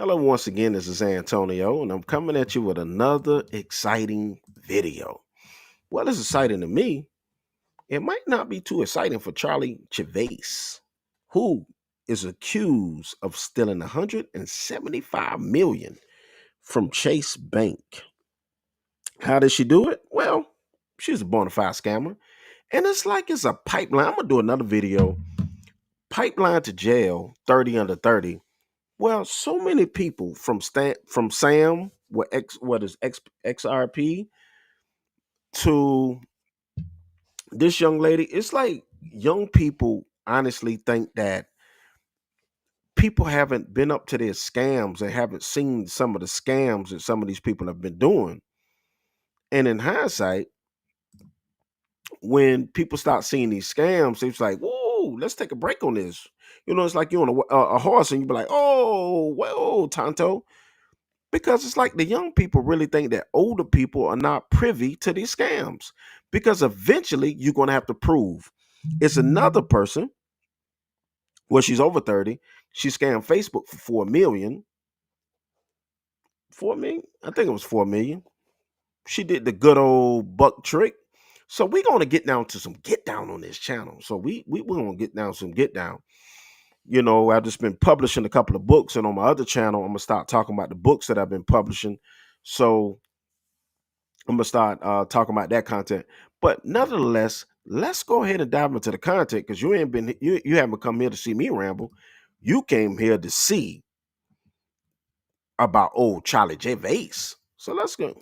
Hello, once again, this is Antonio, and I'm coming at you with another exciting video. Well, it's exciting to me. It might not be too exciting for Charlie Javice, who is accused of stealing 175 million from Chase Bank. How did she do it? Well, she's a bona fide scammer, and it's like it's a pipeline. I'm gonna do another video. Pipeline to jail, 30 under 30. Well, so many people from Sam, what is XRP, to this young lady. It's like young people honestly think that people haven't been up to their scams and haven't seen some of the scams that some of these people have been doing. And in hindsight, when people start seeing these scams, it's like, whoa, let's take a break on this. It's like you're on a horse and you be like, oh, whoa, Tonto. Because it's like the young people really think that older people are not privy to these scams. Because eventually you're going to have to prove it's another person. Well, she's over 30. She scammed Facebook for 4 million. 4 million? I think it was 4 million. She did the good old buck trick. So we're going to get down to some get down on this channel. So we're going to get down some get down. I've just been publishing a couple of books, and on my other channel, I'm going to start talking about the books that I've been publishing. So I'm going to start talking about that content. But nonetheless, let's go ahead and dive into the content, because you haven't come here to see me ramble. You came here to see about old Charlie Javice. So let's go.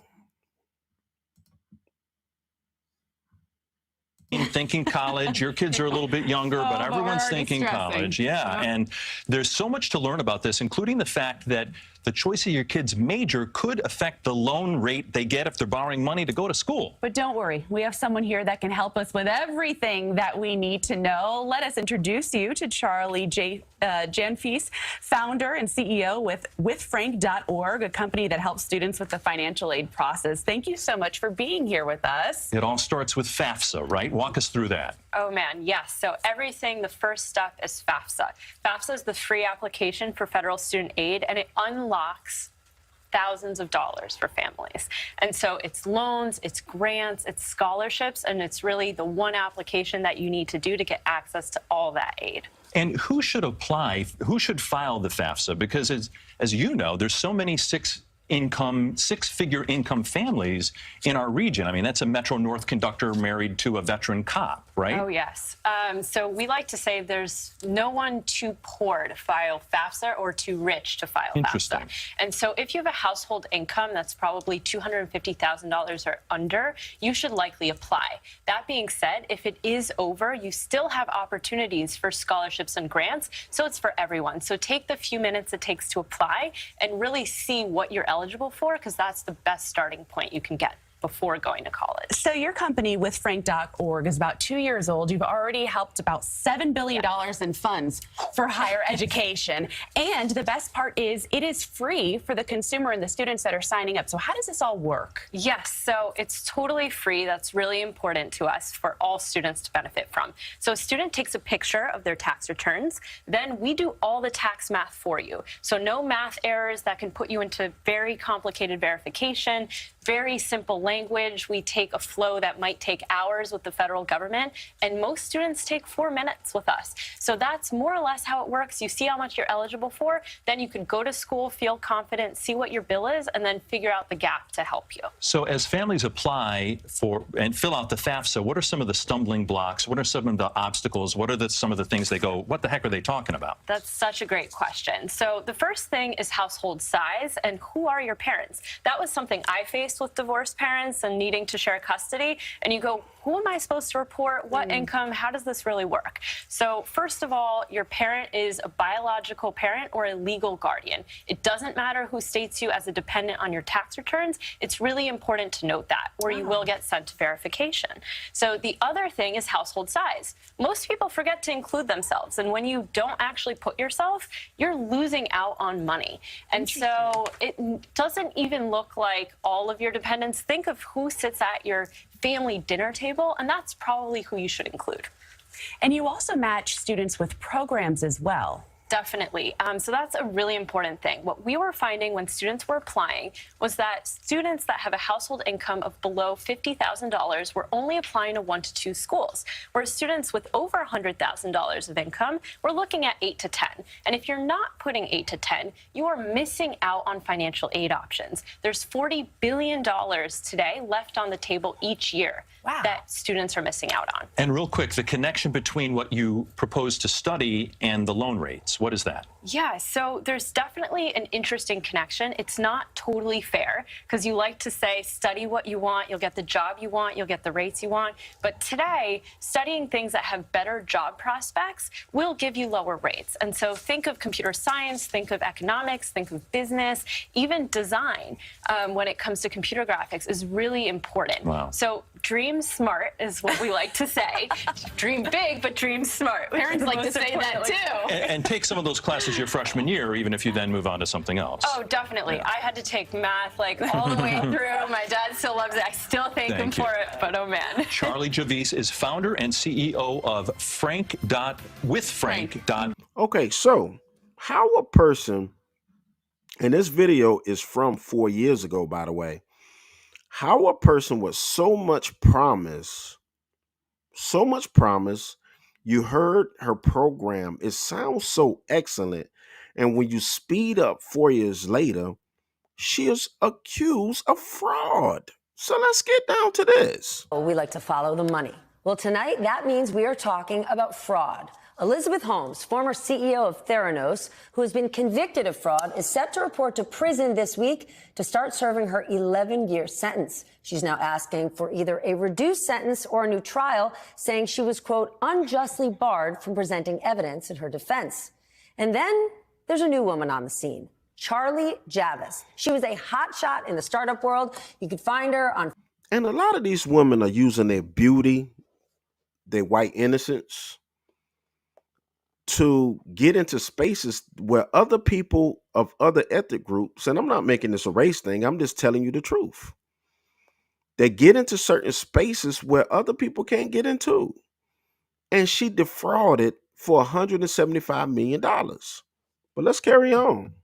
Thinking college. Your kids are a little bit younger, but everyone's thinking college. Yeah. And there's so much to learn about this, including the fact that the choice of your kid's major could affect the loan rate they get if they're borrowing money to go to school. But don't worry, we have someone here that can help us with everything that we need to know. Let us introduce you to Charlie Javice, founder and CEO with withfrank.org, a company that helps students with the financial aid process. Thank you so much for being here with us. It all starts with FAFSA, right? Walk us through that. Oh, man, yes. So the first step is FAFSA. FAFSA is the free application for federal student aid, and it unlocks thousands of dollars for families. And so it's loans, it's grants, it's scholarships, and it's really the one application that you need to do to get access to all that aid. And who should apply? Who should file the FAFSA? Because as you know, there's so many six-figure income families in our region. I mean, that's a Metro North conductor married to a veteran cop, right? Oh, yes. So we like to say there's no one too poor to file FAFSA or too rich to file Interesting. FAFSA. And so if you have a household income that's probably $250,000 or under, you should likely apply. That being said, if it is over, you still have opportunities for scholarships and grants. So it's for everyone. So take the few minutes it takes to apply and really see what you're eligible for, because that's the best starting point you can get before going to college. So your company, withfrank.org, is about 2 years old. You've already helped about $7 billion in funds for higher education. And the best part is it is free for the consumer and the students that are signing up. So how does this all work? Yes, so it's totally free. That's really important to us for all students to benefit from. So a student takes a picture of their tax returns. Then we do all the tax math for you. So no math errors that can put you into very complicated verification, very simple language. We take a flow that might take hours with the federal government, and most students take 4 minutes with us. So that's more or less how it works. You see how much you're eligible for, then you can go to school, feel confident, see what your bill is, and then figure out the gap to help you. So as families apply for and fill out the FAFSA, what are some of the stumbling blocks? What are some of the obstacles? What are some of the things they go, what the heck are they talking about? That's such a great question. So the first thing is household size and who are your parents? That was something I faced with divorced parents and needing to share custody. And you go, who am I supposed to report? What income? How does this really work? So first of all, your parent is a biological parent or a legal guardian. It doesn't matter who states you as a dependent on your tax returns. It's really important to note that, or you will get sent to verification. So the other thing is household size. Most people forget to include themselves. And when you don't actually put yourself, you're losing out on money. And so it doesn't even look like all of your dependents. Think of who sits at your family dinner table, and that's probably who you should include. And you also match students with programs as well. Definitely. So that's a really important thing. What we were finding when students were applying was that students that have a household income of below $50,000 were only applying to 1 to 2 schools, whereas students with over $100,000 of income were looking at 8 to 10. And if you're not putting 8 to 10, you are missing out on financial aid options. There's $40 billion today left on the table each year that students are missing out on. And real quick, the connection between what you propose to study and the loan rates, what is that? Yeah, so there's definitely an interesting connection. It's not totally fair because you like to say, study what you want, you'll get the job you want, you'll get the rates you want. But today, studying things that have better job prospects will give you lower rates. And so think of computer science, think of economics, think of business, even design when it comes to computer graphics is really important. Wow. So dream smart is what we like to say. Dream big, but dream smart. Parents like to say that too. And take some of those classes your freshman year, even if you then move on to something else. Oh, definitely. Yeah. I had to take math like all the way through. My dad still loves it. I still thank him for it, but oh man. Charlie Javice is founder and CEO of Frank. Okay, so how a person, and this video is from 4 years ago, by the way, how a person with so much promise, you heard her program, it sounds so excellent. And when you speed up 4 years later, she is accused of fraud. So let's get down to this. We like to follow the money. Well, tonight, that means we are talking about fraud. Elizabeth Holmes, former CEO of Theranos, who has been convicted of fraud, is set to report to prison this week to start serving her 11-year sentence. She's now asking for either a reduced sentence or a new trial, saying she was, quote, unjustly barred from presenting evidence in her defense. And then there's a new woman on the scene, Charlie Javice. She was a hotshot in the startup world. You could find her on... And a lot of these women are using their beauty, their white innocence, to get into spaces where other people of other ethnic groups, and I'm not making this a race thing, I'm just telling you the truth. They get into certain spaces where other people can't get into. And she defrauded for $175 million. But let's carry on.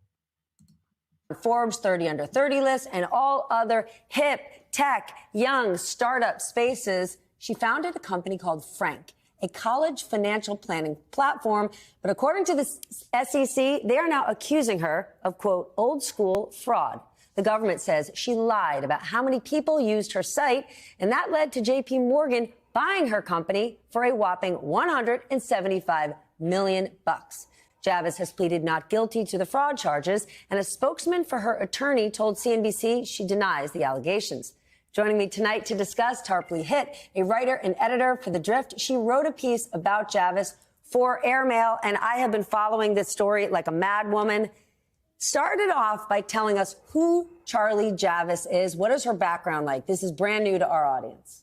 Forbes 30 under 30 list and all other hip, tech, young startup spaces. She founded a company called Frank, a college financial planning platform. But according to the SEC, they are now accusing her of, quote, old school fraud. The government says she lied about how many people used her site, and that led to JPMorgan buying her company for a whopping $175 million. Javice has pleaded not guilty to the fraud charges, and a spokesman for her attorney told CNBC she denies the allegations. Joining me tonight to discuss, Tarpley Hitt, a writer and editor for The Drift. She wrote a piece about Javice for Airmail, and I have been following this story like a mad woman. Started off by telling us who Charlie Javice is. What is her background like? This is brand new to our audience.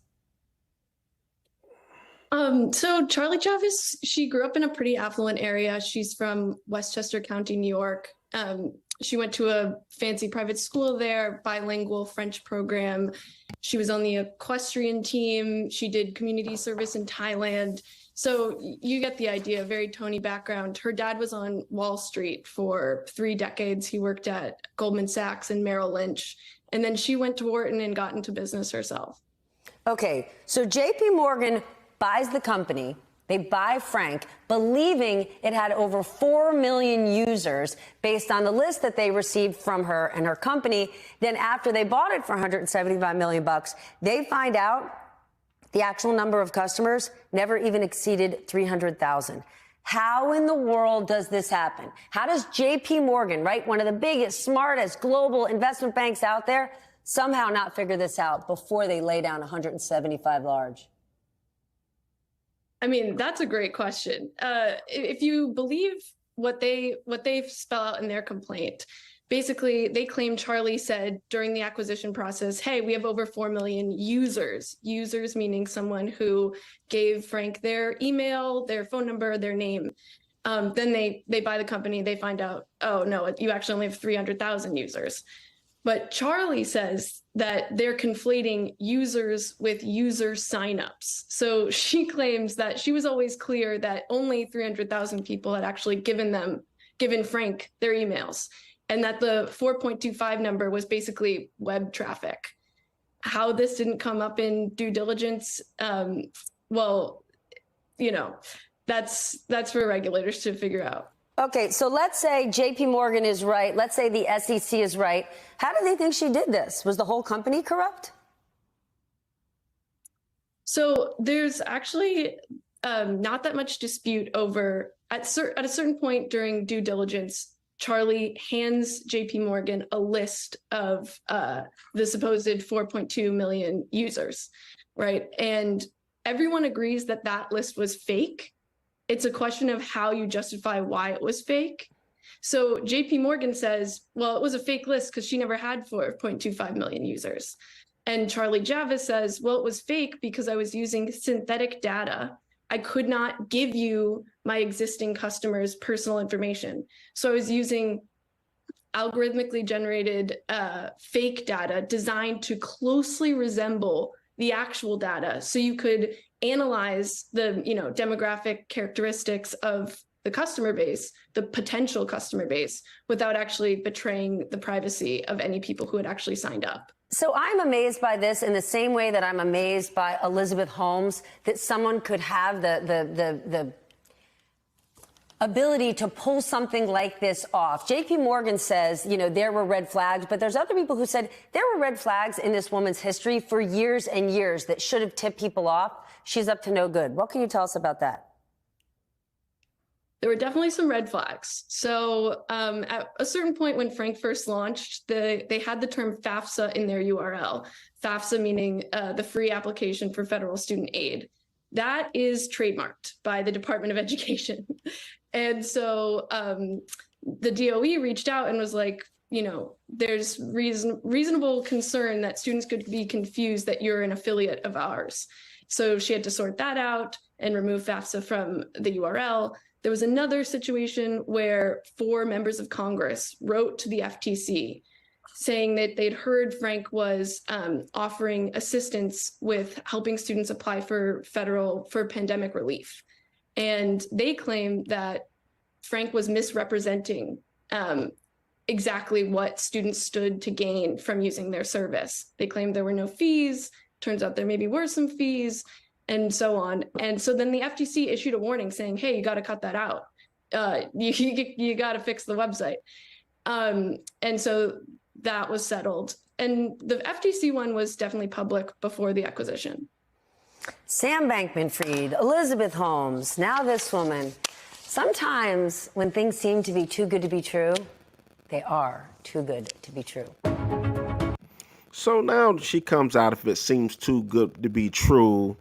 So Charlie Javice, she grew up in a pretty affluent area. She's from Westchester County, New York. She went to a fancy private school there, bilingual French program. She was on the equestrian team. She did community service in Thailand. So you get the idea, very Tony background. Her dad was on Wall Street for 3 decades. He worked at Goldman Sachs and Merrill Lynch. And then she went to Wharton and got into business herself. Okay, so JPMorgan buys the company. They buy Frank, believing it had over 4 million users based on the list that they received from her and her company. Then after they bought it for $175 million, they find out the actual number of customers never even exceeded 300,000. How in the world does this happen? How does JPMorgan, right, one of the biggest, smartest global investment banks out there, somehow not figure this out before they lay down 175 large? I mean, that's a great question. If you believe what they spell out in their complaint, basically they claim Charlie said during the acquisition process, hey, we have over 4 million users. Users meaning someone who gave Frank their email, their phone number, their name. Then they buy the company, they find out, oh no, you actually only have 300,000 users. But Charlie says that they're conflating users with user signups. So she claims that she was always clear that only 300,000 people had actually given them given Frank their emails, and that the 4.25 number was basically web traffic. How this didn't come up in due diligence, well, you know, that's for regulators to figure out. Okay, so let's say JPMorgan is right. Let's say the SEC is right. How do they think she did this? Was the whole company corrupt? So there's actually not that much dispute over, at a certain point during due diligence, Charlie hands JPMorgan a list of the supposed 4.2 million users, right? And everyone agrees that that list was fake. It's a question of how you justify why it was fake. So JPMorgan says, well, it was a fake list because she never had 4.25 million users. And Charlie Javice says, well, it was fake because I was using synthetic data. I could not give you my existing customers' personal information. So I was using algorithmically generated fake data designed to closely resemble the actual data. So you could analyze the demographic characteristics of the customer base, the potential customer base, without actually betraying the privacy of any people who had actually signed up. So I'm amazed by this in the same way that I'm amazed by Elizabeth Holmes, that someone could have the ability to pull something like this off. JPMorgan says, there were red flags, but there's other people who said there were red flags in this woman's history for years and years that should have tipped people off. She's up to no good. What can you tell us about that? There were definitely some red flags. So at a certain point when Frank first launched, they had the term FAFSA in their URL. FAFSA meaning the free application for federal student aid. That is trademarked by the Department of Education. And so the DOE reached out and was like, there's reasonable concern that students could be confused that you're an affiliate of ours. So she had to sort that out and remove FAFSA from the URL. There was another situation where 4 members of Congress wrote to the FTC saying that they'd heard Frank was offering assistance with helping students apply for pandemic relief. And they claimed that Frank was misrepresenting exactly what students stood to gain from using their service. They claimed there were no fees. Turns out there maybe were some fees, and so on. And so then the FTC issued a warning saying, hey, you got to cut that out. You got to fix the website. And so that was settled. And the FTC one was definitely public before the acquisition. Sam Bankman-Fried, Elizabeth Holmes, now this woman. Sometimes when things seem to be too good to be true, they are too good to be true. So now she comes out, if it seems too good to be true,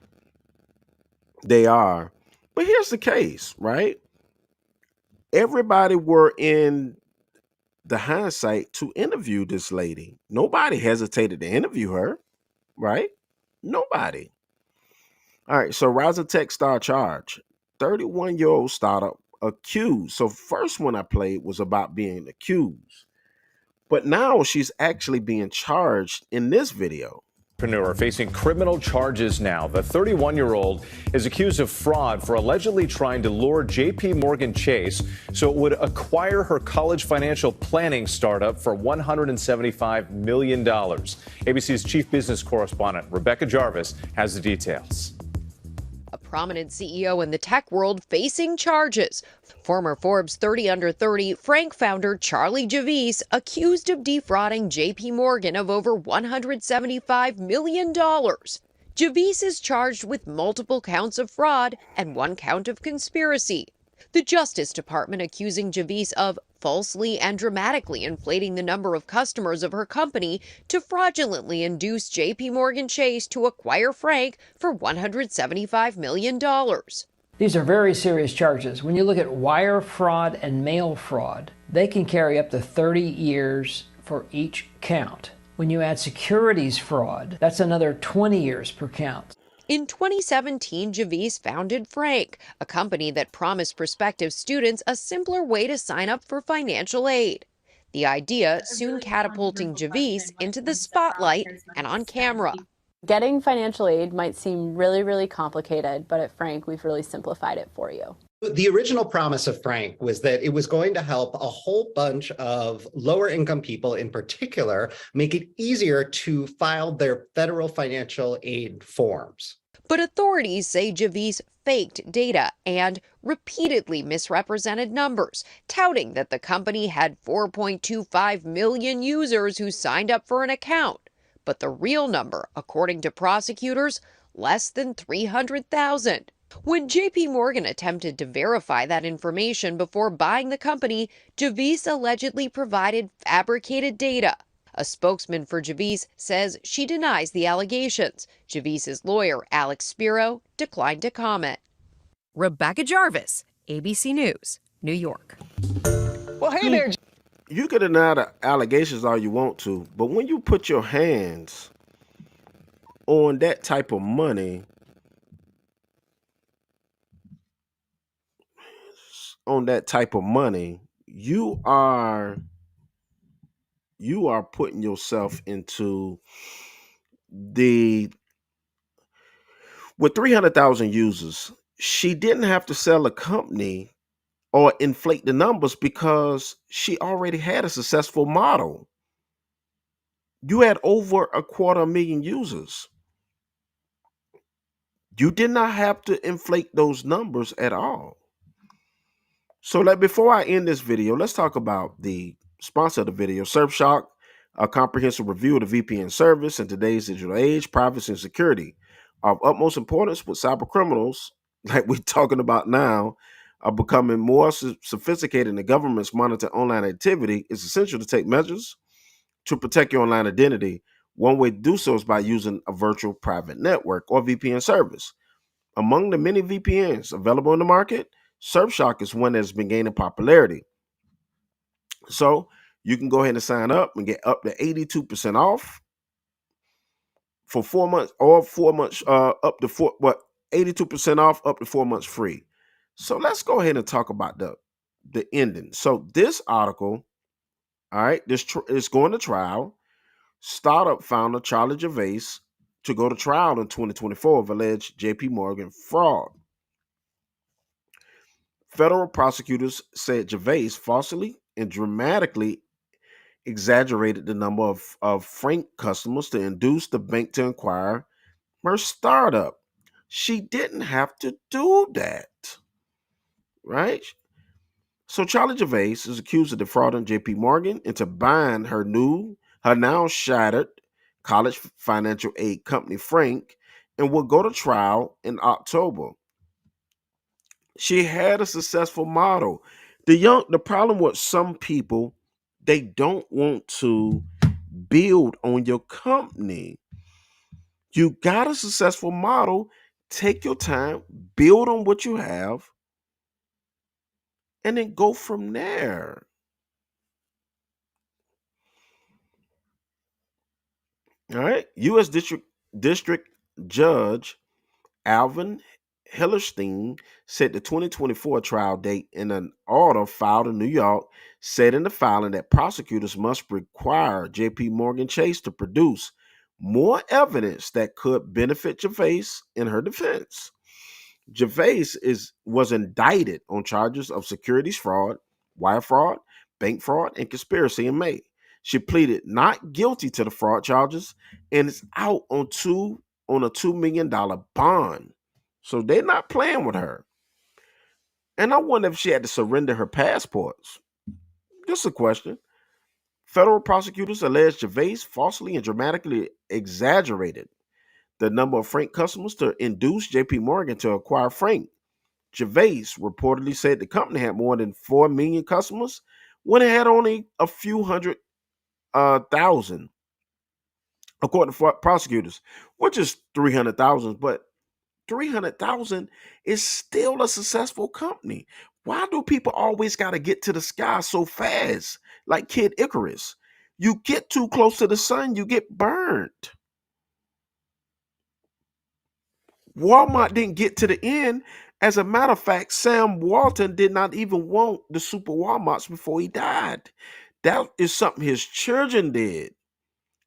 they are. But here's the case, right? Everybody were in the hindsight to interview this lady. Nobody hesitated to interview her, right? Nobody. All right, so Rising Tech star charge, 31-year-old startup accused. So first one I played was about being accused. But now she's actually being charged in this video. Entrepreneur facing criminal charges now. The 31-year-old is accused of fraud for allegedly trying to lure JPMorgan Chase so it would acquire her college financial planning startup for $175 million. ABC's chief business correspondent, Rebecca Jarvis, has the details. A prominent CEO in the tech world facing charges. Former Forbes 30 Under 30 Frank founder Charlie Javice accused of defrauding JPMorgan of over $175 million. Javice is charged with multiple counts of fraud and 1 count of conspiracy. The Justice Department accusing Javice of falsely and dramatically inflating the number of customers of her company to fraudulently induce JPMorgan Chase to acquire Frank for $175 million. These are very serious charges. When you look at wire fraud and mail fraud, they can carry up to 30 years for each count. When you add securities fraud, that's another 20 years per count. In 2017, Javice founded Frank, a company that promised prospective students a simpler way to sign up for financial aid. The idea soon catapulting Javice into the spotlight and on camera. Getting financial aid might seem really, really complicated, but at Frank, we've really simplified it for you. The original promise of Frank was that it was going to help a whole bunch of lower income people in particular make it easier to file their federal financial aid forms. But authorities say Javice faked data and repeatedly misrepresented numbers, touting that the company had 4.25 million users who signed up for an account. But the real number, according to prosecutors, less than 300,000. When JPMorgan attempted to verify that information before buying the company, Javice allegedly provided fabricated data. A spokesman for Javice says she denies the allegations. Javice's lawyer, Alex Spiro, declined to comment. Rebecca Jarvis, ABC News, New York. Well, hey there. You can deny the allegations all you want to, but when you put your hands on that type of money, you are putting yourself into with 300,000 users. She didn't have to sell a company or inflate the numbers because she already had a successful model. You had over 250,000 users. You did not have to inflate those numbers at all. So before I end this video, let's talk about the sponsor of the video, Surfshark, a comprehensive review of the VPN service in today's digital age. Privacy and security are of utmost importance with cyber criminals, like we're talking about now, are becoming more sophisticated and the government's monitor online activity. It's essential to take measures to protect your online identity. One way to do so is by using a virtual private network or VPN service. Among the many VPNs available in the market, Surfshark is one that's been gaining popularity. So you can go ahead and sign up and get up to 82% off for 4 months, or 4 months, up to 82% off, up to 4 months free. So let's go ahead and talk about the ending. So this article, all right, this is going to trial. Startup founder Charlie Javice to go to trial in 2024 of alleged JPMorgan fraud. Federal prosecutors said Javice falsely and dramatically exaggerated the number of Frank customers to induce the bank to acquire her startup. She didn't have to do that, right? So Charlie Javice is accused of defrauding JPMorgan into buying her now shattered college financial aid company, Frank, and will go to trial in October. She had a successful model. The problem with some people, they don't want to build on your company. You got a successful model, take your time, build on what you have, and then go from there. All right. U.S. District Judge Alvin Hellerstein set the 2024 trial date in an order filed in New York, said in the filing that prosecutors must require JPMorgan Chase to produce more evidence that could benefit Javice in her defense. Javice was indicted on charges of securities fraud, wire fraud, bank fraud, and conspiracy in May. She pleaded not guilty to the fraud charges and is out on a $2 million bond. So they're not playing with her. And I wonder if she had to surrender her passports. Just a question. Federal prosecutors allege Javice falsely and dramatically exaggerated the number of Frank customers to induce JPMorgan to acquire Frank. Javice reportedly said the company had more than 4 million customers when it had only a few hundred thousand, according to prosecutors, which is 300,000. But 300,000 is still a successful company. Why do people always got to get to the sky so fast, like Kid Icarus? You get too close to the sun, you get burned. Walmart didn't get to the end. As a matter of fact, Sam Walton did not even want the super Walmarts before he died. That is something his children did.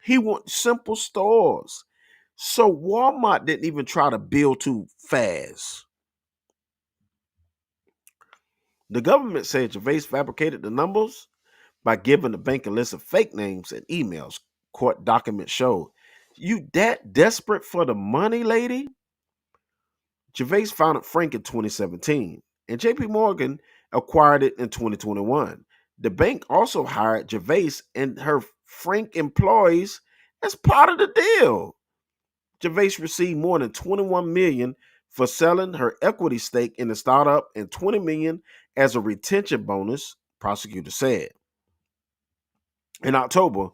He wanted simple stores. So Walmart didn't even try to build too fast. The government said Javice fabricated the numbers by giving the bank a list of fake names and emails. Court documents show. You that desperate for the money, lady? Javice founded Frank in 2017, and JPMorgan acquired it in 2021. The bank also hired Javice and her Frank employees as part of the deal. Javice received more than $21 million for selling her equity stake in the startup and $20 million as a retention bonus, prosecutors said. In October,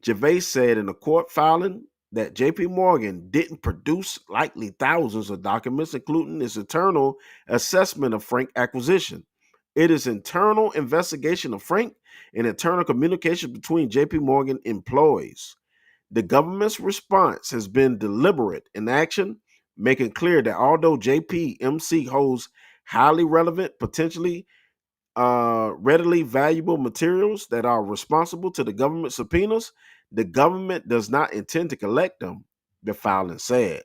Javice said in a court filing that JPMorgan didn't produce likely thousands of documents, including its internal assessment of Frank acquisition. It is internal investigation of Frank and internal communication between JPMorgan employees. The government's response has been deliberate in action, making clear that although JPMC holds highly relevant, potentially readily valuable materials that are responsible to the government subpoenas, the government does not intend to collect them, the filing said.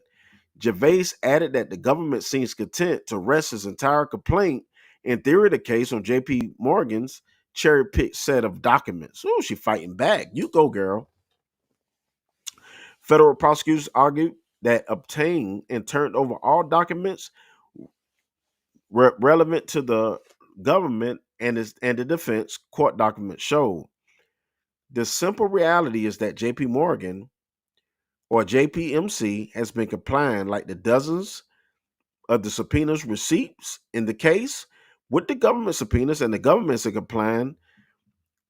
Javice added that the government seems content to rest its entire complaint in theory the case on JPMorgan's cherry-picked set of documents. Oh, she fighting back. You go, girl. Federal prosecutors argued that obtained and turned over all documents relevant to the government and the defense, court documents show. The simple reality is that JPMorgan or JPMC has been complying like the dozens of the subpoenas receipts in the case with the government subpoenas, and the governments are complying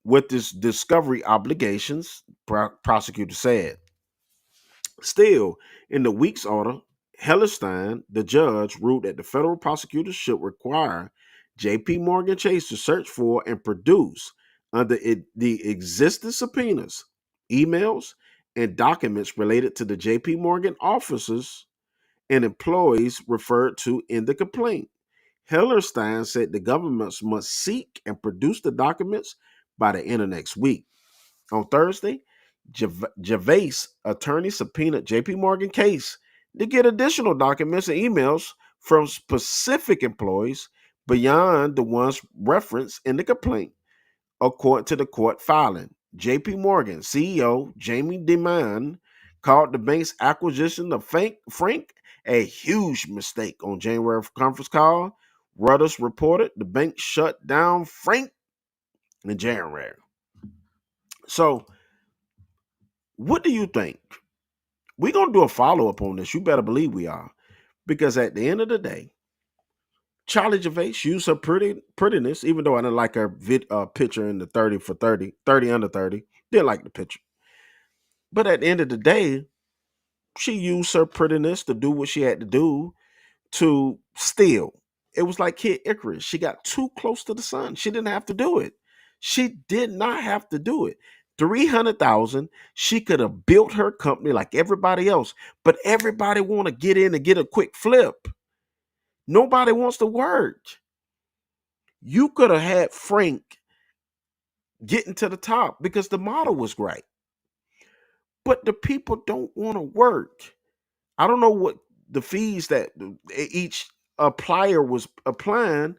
with this discovery obligations, prosecutors said. Still, in the week's order, Hellerstein, the judge, ruled that the federal prosecutors should require JPMorgan Chase to search for and produce under the existing subpoenas, emails, and documents related to the JPMorgan officers and employees referred to in the complaint. Hellerstein said the governments must seek and produce the documents by the end of next week. On Thursday, Javice attorney subpoenaed JPMorgan Chase to get additional documents and emails from specific employees beyond the ones referenced in the complaint. According to the court filing, JPMorgan CEO Jamie Dimon called the bank's acquisition of Frank a huge mistake on January conference call. Reuters reported the bank shut down Frank in January. So, what do you think? We're going to do a follow-up on this. You better believe we are. Because at the end of the day, Charlie Javice used her prettiness, even though I didn't like her picture in the 30 for 30, 30 under 30. Didn't like the picture. But at the end of the day, she used her prettiness to do what she had to do to steal. It was like Kid Icarus. She got too close to the sun. She didn't have to do it. She did not have to do it. $300,000, she could have built her company like everybody else, but everybody want to get in and get a quick flip. Nobody wants to work. You could have had Frank getting to the top because the model was great, but the people don't want to work. I don't know what the fees that each applier was applying,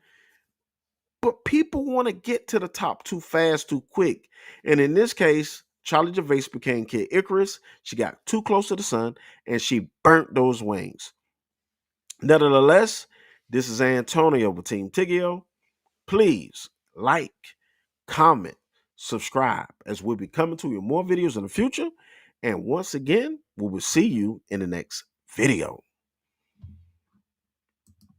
but people want to get to the top too fast, too quick. And in this case, Charlie Javice became Kid Icarus. She got too close to the sun and she burnt those wings. Nevertheless, this is Antonio with Team Tiggio. Please like, comment, subscribe as we'll be coming to you more videos in the future. And once again, we will see you in the next video.